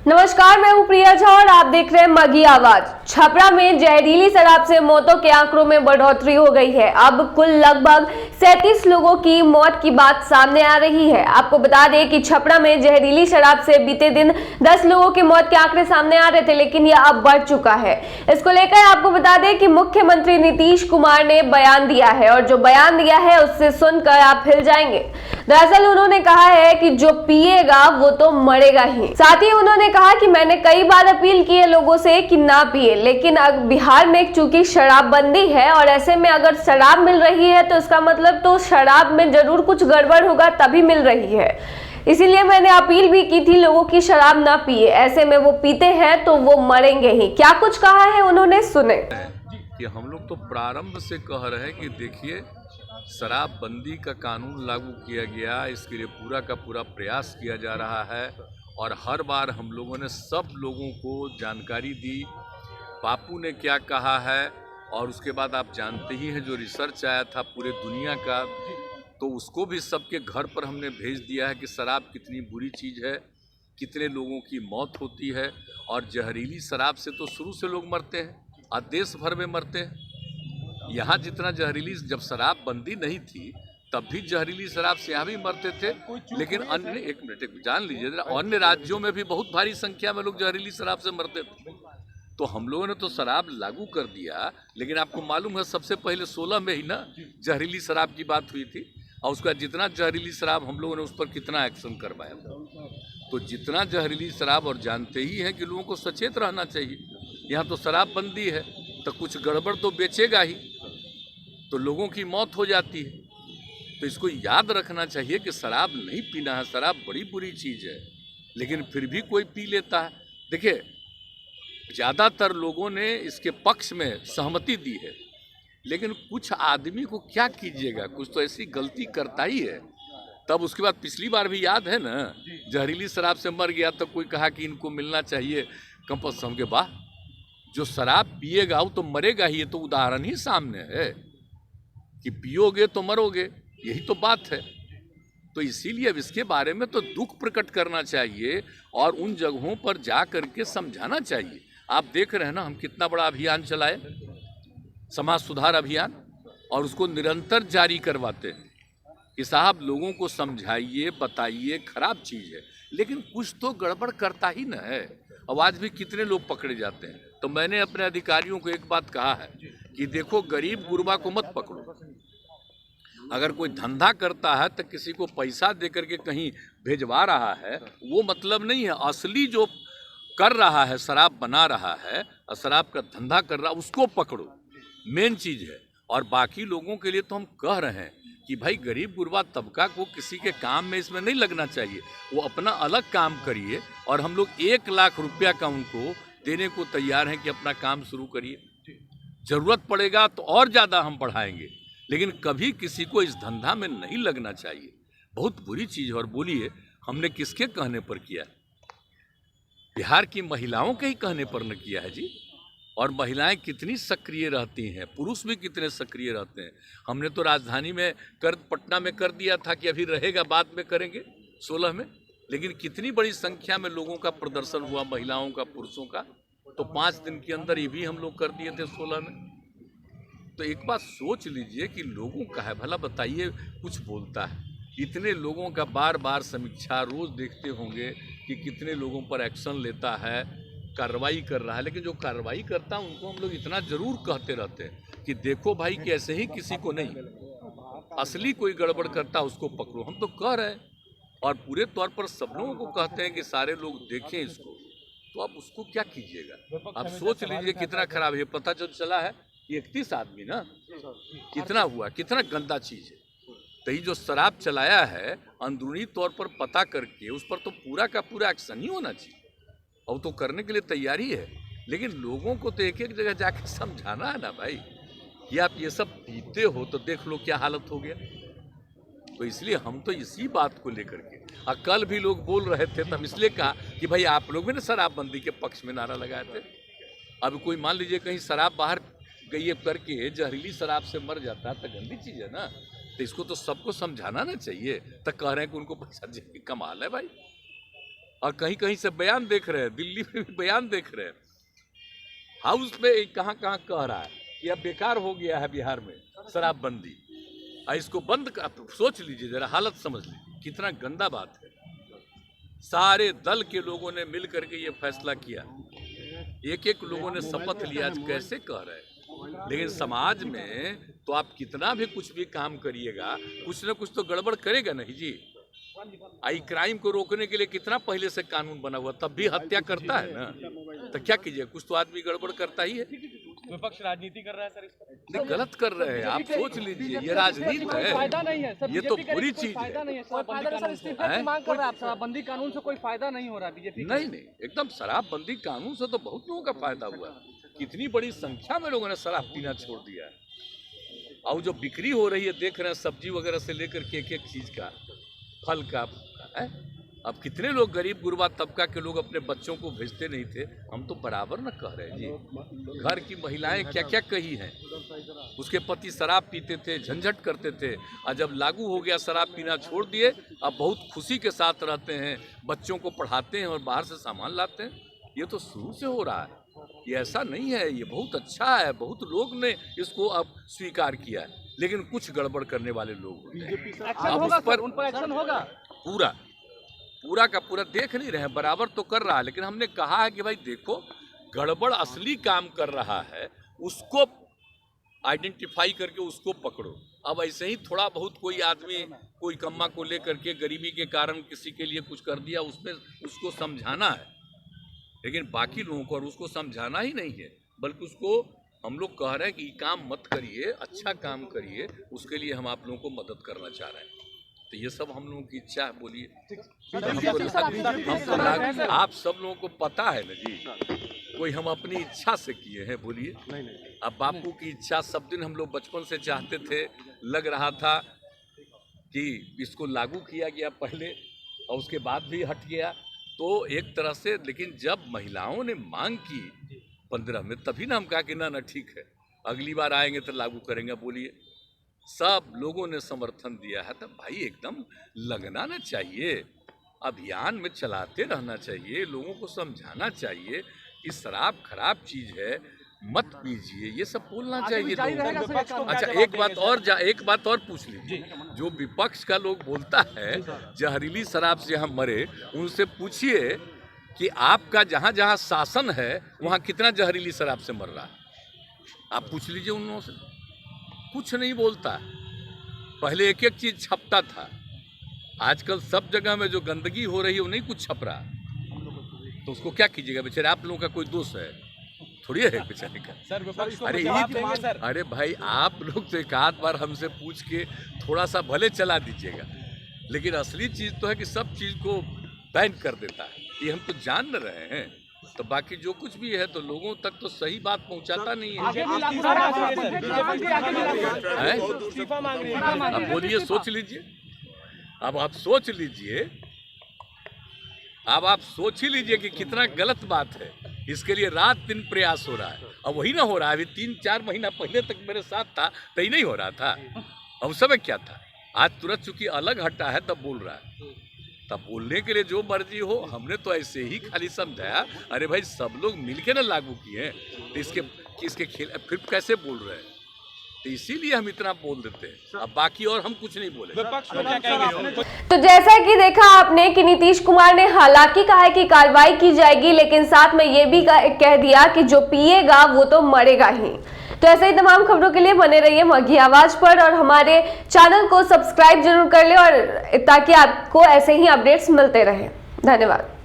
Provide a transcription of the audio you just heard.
नमस्कार, मैं हूं प्रिया झा और आप देख रहे हैं मगी आवाज। छपरा में जहरीली शराब से मौतों के आंकड़ों में बढ़ोतरी हो गई है। अब कुल लगभग 37 लोगों की मौत की बात सामने आ रही है। आपको बता दें कि छपरा में जहरीली शराब से बीते दिन 10 लोगों की मौत के आंकड़े सामने आ रहे थे, लेकिन यह अब बढ़ चुका है। इसको लेकर आपको बता दें कि मुख्यमंत्री नीतीश कुमार ने बयान दिया है और जो बयान दिया है उससे सुनकर आप हिल जाएंगे। दरअसल उन्होंने कहा है कि जो पिएगा वो तो मरेगा ही। साथ ही उन्होंने कहा कि मैंने कई बार अपील की है लोगों से कि ना पिए, लेकिन अब बिहार में चूंकि शराबबंदी है और ऐसे में अगर शराब मिल रही है तो इसका मतलब तो शराब में जरूर कुछ गड़बड़ होगा तभी मिल रही है। इसीलिए मैंने अपील भी की थी लोगों की शराब ना पिए, ऐसे में वो पीते हैं तो वो मरेंगे ही। क्या कुछ कहा है उन्होंने, सुने। कि हम लोग तो प्रारंभ से कह रहे हैं कि देखिए, शराबबंदी का कानून लागू किया गया, इसके लिए पूरा का पूरा प्रयास किया जा रहा है और हर बार हम लोगों ने सब लोगों को जानकारी दी। बापू ने क्या कहा है और उसके बाद आप जानते ही हैं जो रिसर्च आया था पूरे दुनिया का, तो उसको भी सबके घर पर हमने भेज दिया है कि शराब कितनी बुरी चीज़ है, कितने लोगों की मौत होती है। और जहरीली शराब से तो शुरू से लोग मरते हैं और देश भर में मरते हैं। यहाँ जितना जहरीली, जब शराब बंदी नहीं थी तब भी जहरीली शराब से यहाँ भी मरते थे, लेकिन अन्य, एक मिनट जान लीजिए, अन्य राज्यों में भी बहुत भारी संख्या में लोग जहरीली शराब से मरते थे। तो हम लोगों ने तो शराब लागू कर दिया, लेकिन आपको मालूम है सबसे पहले 16 में ही ना जहरीली शराब की बात हुई थी और उसका जितना जहरीली शराब हम लोगों ने उस पर कितना एक्शन करवाया। तो जितना जहरीली शराब, और जानते ही हैं कि लोगों को सचेत रहना चाहिए। यहाँ तो शराब बंदी है तो कुछ गड़बड़ तो बेचेगा ही, तो लोगों की मौत हो जाती है। तो इसको याद रखना चाहिए कि शराब नहीं पीना है, शराब बड़ी बुरी चीज़ है, लेकिन फिर भी कोई पी लेता है। देखिए, ज़्यादातर लोगों ने इसके पक्ष में सहमति दी है, लेकिन कुछ आदमी को क्या कीजिएगा, कुछ तो ऐसी गलती करता ही है। तब उसके बाद पिछली बार भी याद है ना, जहरीली शराब से मर गया तो कोई कहा कि इनको मिलना चाहिए कंपल्सरी के। वाह, जो शराब पिएगा वो तो मरेगा ही, ये तो उदाहरण ही सामने है कि पियोगे तो मरोगे, यही तो बात है। तो इसीलिए अब इसके बारे में तो दुख प्रकट करना चाहिए और उन जगहों पर जा करके समझाना चाहिए। आप देख रहे हैं ना, हम कितना बड़ा अभियान चलाए, समाज सुधार अभियान, और उसको निरंतर जारी करवाते हैं कि साहब लोगों को समझाइए, बताइए, खराब चीज़ है, लेकिन कुछ तो गड़बड़ करता ही न है। और आज भी कितने लोग पकड़े जाते हैं। तो मैंने अपने अधिकारियों को एक बात कहा है कि देखो, गरीब गुरबा को मत पकड़ो। अगर कोई धंधा करता है तो किसी को पैसा दे करके कहीं भेजवा रहा है, वो मतलब नहीं है। असली जो कर रहा है, शराब बना रहा है और शराब का धंधा कर रहा है, उसको पकड़ो, मेन चीज़ है। और बाकी लोगों के लिए तो हम कह रहे हैं कि भाई गरीब गुरबा तबका को किसी के काम में इसमें नहीं लगना चाहिए, वो अपना अलग काम करिए और हम लोग 1 लाख रुपया का उनको देने को तैयार हैं कि अपना काम शुरू करिए। ज़रूरत पड़ेगा तो और ज़्यादा हम बढ़ाएंगे, लेकिन कभी किसी को इस धंधा में नहीं लगना चाहिए। बहुत बुरी चीज़ है। और बोलिए, हमने किसके कहने पर किया? बिहार की महिलाओं के ही कहने पर न किया है जी। और महिलाएं कितनी सक्रिय रहती हैं, पुरुष भी कितने सक्रिय रहते हैं। हमने तो राजधानी में पटना में कर दिया था कि अभी रहेगा, बाद में करेंगे 16 में, लेकिन कितनी बड़ी संख्या में लोगों का प्रदर्शन हुआ, महिलाओं का, पुरुषों का। तो 5 दिन के अंदर ये भी हम लोग कर दिए थे 16 में। तो एक बात सोच लीजिए कि लोगों का है भला, बताइए, कुछ बोलता है, इतने लोगों का बार बार समीक्षा रोज देखते होंगे कि कितने लोगों पर एक्शन लेता है, कार्रवाई कर रहा है, लेकिन जो कार्रवाई करता है उनको हम लोग इतना जरूर कहते रहते हैं कि देखो भाई कि ऐसे ही किसी को नहीं, असली कोई गड़बड़ करता उसको पकड़ो। हम तो कह रहे हैं और पूरे तौर पर सब लोगों को कहते हैं कि सारे लोग देखें इसको। तो अब उसको क्या कीजिएगा? आप सोच लीजिए कितना खराब है। पता जो चला है 31 आदमी ना, कितना हुआ, कितना गंदा चीज़ है। तो ये जो शराब चलाया है, अंदरूनी तौर पर पता करके उस पर तो पूरा का पूरा एक्शन ही होना चाहिए, और तो करने के लिए तैयारी है। लेकिन लोगों को तो एक एक जगह जाकर समझाना है ना भाई कि आप ये सब पीते हो तो देख लो क्या हालत हो गया। तो इसलिए हम तो इसी बात को लेकर के, और कल भी लोग बोल रहे थे तो हम इसलिए कहा कि भाई आप लोग भी ना शराबबंदी के पक्ष में नारा लगाए थे। अब कोई मान लीजिए कहीं शराब बाहर गई करके जहरीली शराब से मर जाता है तो गंदी चीज़ है ना। तो इसको तो सबको समझाना ना चाहिए। तो कह रहे हैं कि उनको पैसा दे, कमाल है भाई। और कहीं कहीं से बयान देख रहे हैं, दिल्ली में भी बयान देख रहे हैं, हाउस पे कहाँ कहाँ कह रहा है कि अब बेकार हो गया है बिहार में शराबबंदी, इसको बंद कर। सोच लीजिए जरा, हालत समझ लीजिए, कितना गंदा बात है। सारे दल के लोगों ने मिल करके ये फैसला किया, एक एक लोगों ने शपथ लिया। आज कैसे कह रहे हैं, लेकिन समाज में तो आप कितना भी कुछ भी काम करिएगा, कुछ ना कुछ तो गड़बड़ करेगा नहीं जी। आई क्राइम को रोकने के लिए कितना पहले से कानून बना हुआ, तब भी हत्या करता है ना, तो क्या कीजिए, कुछ तो आदमी गड़बड़ करता ही है। विपक्ष राजनीति कर रहा है सर इस पर। नहीं, गलत कर रहे हैं, आप सोच लीजिए, ये राजनीति है, फायदा नहीं है सर, ये तो बुरी चीज फायदा है। नहीं है सर, मांग कर रहा है, शराबबंदी कानून से कोई फायदा नहीं हो रहा बीजेपी। नहीं, एकदम शराबबंदी कानून से तो बहुत लोगों का फायदा हुआ, कितनी बड़ी संख्या में लोगों ने शराब पीना छोड़ दिया है। और जो बिक्री हो रही है देख रहे हैं, सब्जी वगैरह से लेकर के एक एक चीज का, फल का है। अब कितने लोग गरीब गुरबा तबका के लोग अपने बच्चों को भेजते नहीं थे, हम तो बराबर न कह रहे हैं जी। घर की महिलाएं क्या क्या कही हैं, उसके पति शराब पीते थे, झंझट करते थे, और जब लागू हो गया शराब पीना छोड़ दिए, अब बहुत खुशी के साथ रहते हैं, बच्चों को पढ़ाते हैं और बाहर से सामान लाते हैं। ये तो शुरू से हो रहा है, ये ऐसा नहीं है, ये बहुत अच्छा है, बहुत लोग ने इसको अब स्वीकार किया है, लेकिन कुछ गड़बड़ करने वाले लोग अब उस पर एक्शन होगा। पूरा का पूरा देख नहीं रहे हैं, बराबर तो कर रहा है, लेकिन हमने कहा है कि भाई देखो, गड़बड़ असली काम कर रहा है उसको आइडेंटिफाई करके उसको पकड़ो। अब ऐसे ही थोड़ा बहुत कोई आदमी कोई कम्मा को लेकर के गरीबी के कारण किसी के लिए कुछ कर दिया, उसमें उसको समझाना है, लेकिन बाकी लोगों को और उसको समझाना ही नहीं है, बल्कि उसको हम लोग कह रहे हैं कि ये काम मत करिए, अच्छा काम करिए, उसके लिए हम आप लोगों को मदद करना चाह रहे हैं। तो ये सब हम लोगों की इच्छा है, बोलिए। आप सब लोगों को पता है ना जी, कोई हम अपनी इच्छा से किए हैं, बोलिए। अब बापू की इच्छा सब दिन हम लोग बचपन से चाहते थे, लग रहा था कि इसको लागू किया गया पहले और उसके बाद भी हट गया, तो एक तरह से। लेकिन जब महिलाओं ने मांग की 15 में, तभी ना हम कहा कि ना ठीक है, अगली बार आएंगे तो लागू करेंगे, बोलिए। सब लोगों ने समर्थन दिया है, तो भाई एकदम लगना ना चाहिए, अभियान में चलाते रहना चाहिए, लोगों को समझाना चाहिए कि शराब खराब चीज है, मत पीजिए, ये सब बोलना चाहिए लोगों को। अच्छा, एक बात और पूछ लीजिए, जो विपक्ष का लोग बोलता है जहरीली शराब से हम मरे, उनसे पूछिए कि आपका जहाँ जहाँ शासन है वहाँ कितना जहरीली शराब से मर रहा है, आप पूछ लीजिए उन लोगों से। कुछ नहीं बोलता, पहले एक एक चीज छपता था, आजकल सब जगह में जो गंदगी हो रही है वो नहीं कुछ छप रहा, तो उसको क्या कीजिएगा बेचारे, आप लोगों का कोई दोष है थोड़ी है बेचारे का। अरे भाई, आप लोग तो एक आध बार हमसे पूछ के थोड़ा सा भले चला दीजिएगा, लेकिन असली चीज तो है कि सब चीज को बैन कर देता है, ये हम तो जान रहे हैं। तो बाकी जो कुछ भी है तो लोगों तक तो सही बात पहुंचाता नहीं है। अब बोलिए, सोच लीजिए, अब आप सोच लीजिए, अब आप सोच ही लीजिए कि कितना गलत बात है। इसके लिए रात दिन प्रयास हो रहा है, अब वही ना हो रहा है। अभी 3-4 महीना पहले तक मेरे साथ था तो ही नहीं हो रहा था, अब उस समय क्या था, आज तुरंत चूंकि अलग हटा है तब बोल रहा है। तब बोलने के लिए जो मर्जी हो, हमने तो ऐसे ही खाली समझाया, अरे भाई सब लोग मिलके ना लागू किए हैं, तो इसके खेल फिर कैसे बोल रहे हैं, तो इसीलिए हम इतना बोल देते हैं। अब बाकी और हम कुछ नहीं बोले। तो जैसा कि देखा आपने कि नीतीश कुमार ने हालांकि कहा है कि कार्रवाई की जाएगी, लेकिन साथ में ये भी कह दिया कि जो पिएगा वो तो मरेगा ही। तो ऐसे ही तमाम खबरों के लिए बने रहिए मघी आवाज पर और हमारे चैनल को सब्सक्राइब जरूर कर ले, और ताकि आपको ऐसे ही अपडेट्स मिलते रहे। धन्यवाद।